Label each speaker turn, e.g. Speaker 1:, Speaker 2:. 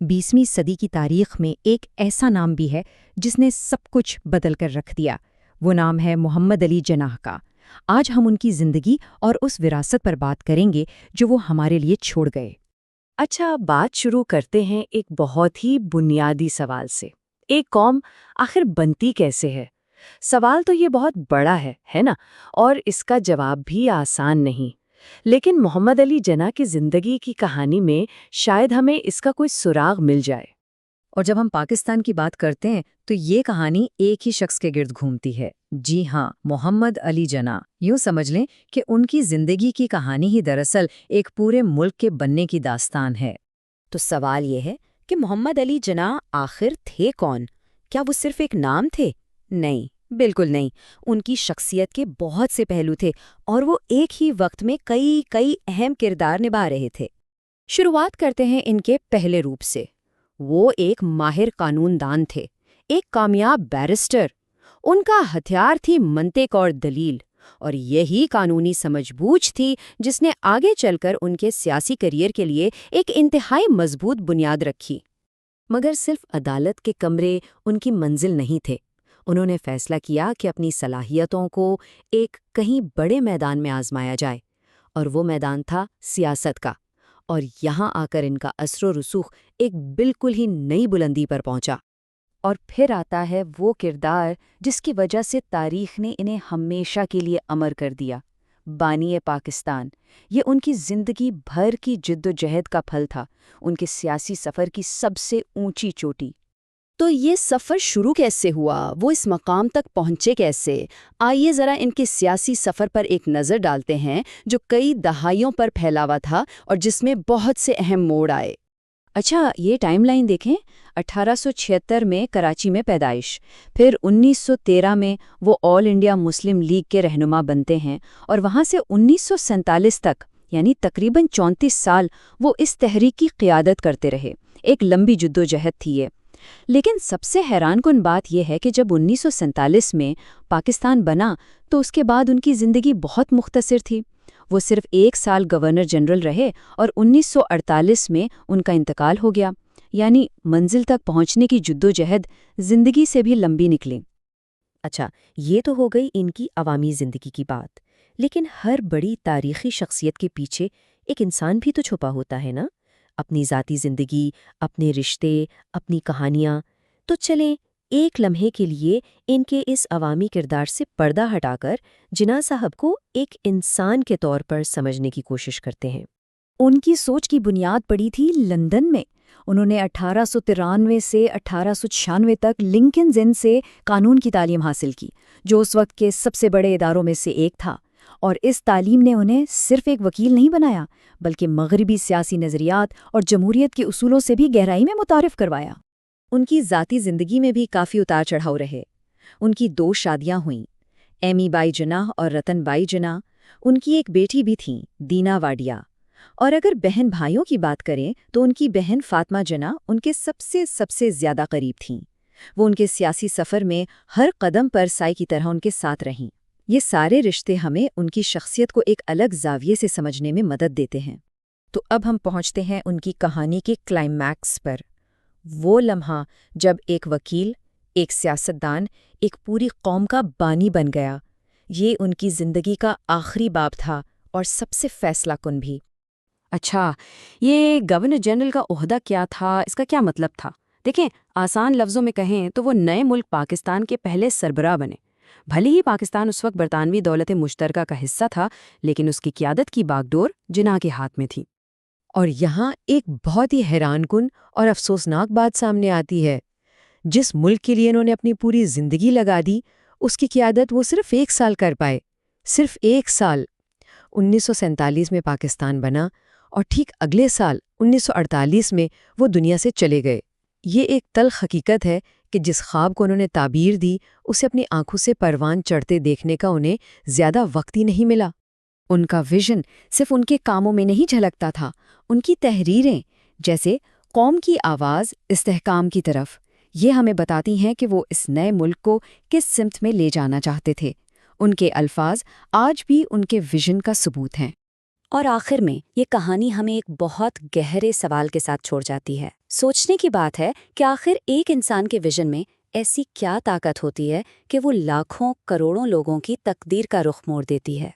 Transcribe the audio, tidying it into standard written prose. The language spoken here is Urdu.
Speaker 1: 20ویں صدی کی تاریخ میں ایک ایسا نام بھی ہے جس نے سب کچھ بدل کر رکھ دیا۔ وہ نام ہے محمد علی جناح کا۔ آج ہم ان کی زندگی اور اس وراثت پر بات کریں گے جو وہ ہمارے لیے چھوڑ گئے۔
Speaker 2: اچھا، بات شروع کرتے ہیں ایک بہت ہی بنیادی سوال سے۔ ایک قوم آخر بنتی کیسے ہے؟ سوال تو یہ بہت بڑا ہے نا؟ اور اس کا جواب بھی آسان نہیں۔ لیکن محمد علی جناح کی زندگی کی کہانی میں شاید ہمیں اس کا کوئی سراغ مل جائے۔
Speaker 1: اور جب ہم پاکستان کی بات کرتے ہیں تو یہ کہانی ایک ہی شخص کے گرد گھومتی ہے۔ جی ہاں، محمد علی جناح۔ یوں سمجھ لیں کہ ان کی زندگی کی کہانی ہی دراصل ایک پورے ملک کے بننے کی داستان ہے۔
Speaker 3: تو سوال یہ ہے کہ محمد علی جناح آخر تھے کون؟ کیا وہ صرف ایک نام تھے؟ نہیں، بالکل نہیں۔ ان کی شخصیت کے بہت سے پہلو تھے اور وہ ایک ہی وقت میں کئی اہم کردار نبھا رہے تھے۔ شروعات کرتے ہیں ان کے پہلے روپ سے۔ وہ ایک ماہر قانون دان تھے، ایک کامیاب بیرسٹر۔ ان کا ہتھیار تھی منطق اور دلیل، اور یہی قانونی سمجھ بوجھ تھی جس نے آگے چل کر ان کے سیاسی کیریئر کے لیے ایک انتہائی مضبوط بنیاد رکھی۔ مگر صرف عدالت کے کمرے ان کی منزل نہیں تھے۔ انہوں نے فیصلہ کیا کہ اپنی صلاحیتوں کو ایک کہیں بڑے میدان میں آزمایا جائے، اور وہ میدان تھا سیاست کا۔ اور یہاں آ کر ان کا اثر و رسوخ ایک بالکل ہی نئی بلندی پر پہنچا۔ اور پھر آتا ہے وہ کردار جس کی وجہ سے تاریخ نے انہیں ہمیشہ کے لیے امر کر دیا، بانی پاکستان۔ یہ ان کی زندگی بھر کی جد و جہد کا پھل تھا، ان کے سیاسی سفر کی سب سے اونچی چوٹی۔ تو یہ سفر شروع کیسے ہوا؟ وہ اس مقام تک پہنچے کیسے؟ آئیے ذرا ان کے سیاسی سفر پر ایک نظر ڈالتے ہیں جو کئی دہائیوں پر پھیلا ہوا تھا اور جس میں بہت سے اہم موڑ آئے۔ اچھا، یہ ٹائم لائن دیکھیں۔ 1876 میں کراچی میں پیدائش، پھر 1913 میں وہ آل انڈیا مسلم لیگ کے رہنما بنتے ہیں، اور وہاں سے 1947 تک یعنی تقریباً 34 سال وہ اس تحریک کی قیادت کرتے رہے۔ ایک لمبی جدوجہد تھی یہ۔ لیکن سب سے حیران کن بات یہ ہے کہ جب 1947 میں پاکستان بنا تو اس کے بعد ان کی زندگی بہت مختصر تھی۔ وہ صرف 1 سال گورنر جنرل رہے اور 1948 میں ان کا انتقال ہو گیا۔ یعنی منزل تک پہنچنے کی جدوجہد زندگی سے بھی لمبی نکلی۔ اچھا، یہ تو ہو گئی ان کی عوامی زندگی کی بات، لیکن ہر بڑی تاریخی شخصیت کے پیچھے ایک انسان بھی تو چھپا ہوتا ہے نا؟ اپنی ذاتی زندگی، اپنے رشتے، اپنی کہانیاں۔ تو چلیں ایک لمحے کے لیے ان کے اس عوامی کردار سے پردہ ہٹا کر جناح صاحب کو ایک انسان کے طور پر سمجھنے کی کوشش کرتے ہیں۔
Speaker 1: ان کی سوچ کی بنیاد پڑی تھی لندن میں۔ انہوں نے 1893 سے 1896 تک لنکنز ان سے قانون کی تعلیم حاصل کی، جو اس وقت کے سب سے بڑے اداروں میں سے ایک تھا۔ اور اس تعلیم نے انہیں صرف ایک وکیل نہیں بنایا، بلکہ مغربی سیاسی نظریات اور جمہوریت کے اصولوں سے بھی گہرائی میں متعارف کروایا۔ ان کی ذاتی زندگی میں بھی کافی اتار چڑھاؤ رہے۔ ان کی 2 شادیاں ہوئیں، ایمی بائی جناح اور رتن بائی جناح۔ ان کی ایک بیٹی بھی تھیں، دینا واڈیا۔ اور اگر بہن بھائیوں کی بات کریں تو ان کی بہن فاطمہ جناح ان کے سب سے زیادہ قریب تھیں۔ وہ ان کے سیاسی سفر میں ہر قدم پر سائے کی طرح ان کے ساتھ رہیں۔ یہ سارے رشتے ہمیں ان کی شخصیت کو ایک الگ زاویے سے سمجھنے میں مدد دیتے ہیں۔ تو اب ہم پہنچتے ہیں ان کی کہانی کے کلائمیکس پر۔ وہ لمحہ جب ایک وکیل، ایک سیاستدان، ایک پوری قوم کا بانی بن گیا۔ یہ ان کی زندگی کا آخری باب تھا اور سب سے فیصلہ کن بھی۔
Speaker 2: اچھا، یہ گورنر جنرل کا عہدہ کیا تھا؟ اس کا کیا مطلب تھا؟ دیکھیں، آسان لفظوں میں کہیں تو وہ نئے ملک پاکستان کے پہلے سربراہ بنے۔ بھلے ہی پاکستان اس وقت برطانوی دولت مشترکہ کا حصہ تھا، لیکن اس کی قیادت کی باغ ڈور جناح کے ہاتھ میں تھی۔
Speaker 4: اور یہاں ایک بہت ہی حیران کن اور افسوسناک بات سامنے آتی ہے۔ جس ملک کے لیے انہوں نے اپنی پوری زندگی لگا دی، اس کی قیادت وہ صرف 1 سال کر پائے۔ صرف 1 سال۔ 1947 میں پاکستان بنا اور ٹھیک اگلے سال 1948 میں وہ دنیا سے چلے گئے۔ یہ ایک تلخ حقیقت ہے کہ جس خواب کو انہوں نے تعبیر دی، اسے اپنی آنکھوں سے پروان چڑھتے دیکھنے کا انہیں زیادہ وقت ہی نہیں ملا۔
Speaker 1: ان کا ویژن صرف ان کے کاموں میں نہیں جھلکتا تھا، ان کی تحریریں جیسے قوم کی آواز استحکام کی طرف، یہ ہمیں بتاتی ہیں کہ وہ اس نئے ملک کو کس سمت میں لے جانا چاہتے تھے۔ ان کے الفاظ آج بھی ان کے ویژن کا ثبوت ہیں۔
Speaker 3: اور آخر میں یہ کہانی ہمیں ایک بہت گہرے سوال کے ساتھ چھوڑ جاتی ہے۔ سوچنے کی بات ہے کہ آخر ایک انسان کے ویژن میں ایسی کیا طاقت ہوتی ہے کہ وہ لاکھوں کروڑوں لوگوں کی تقدیر کا رخ موڑ دیتی ہے۔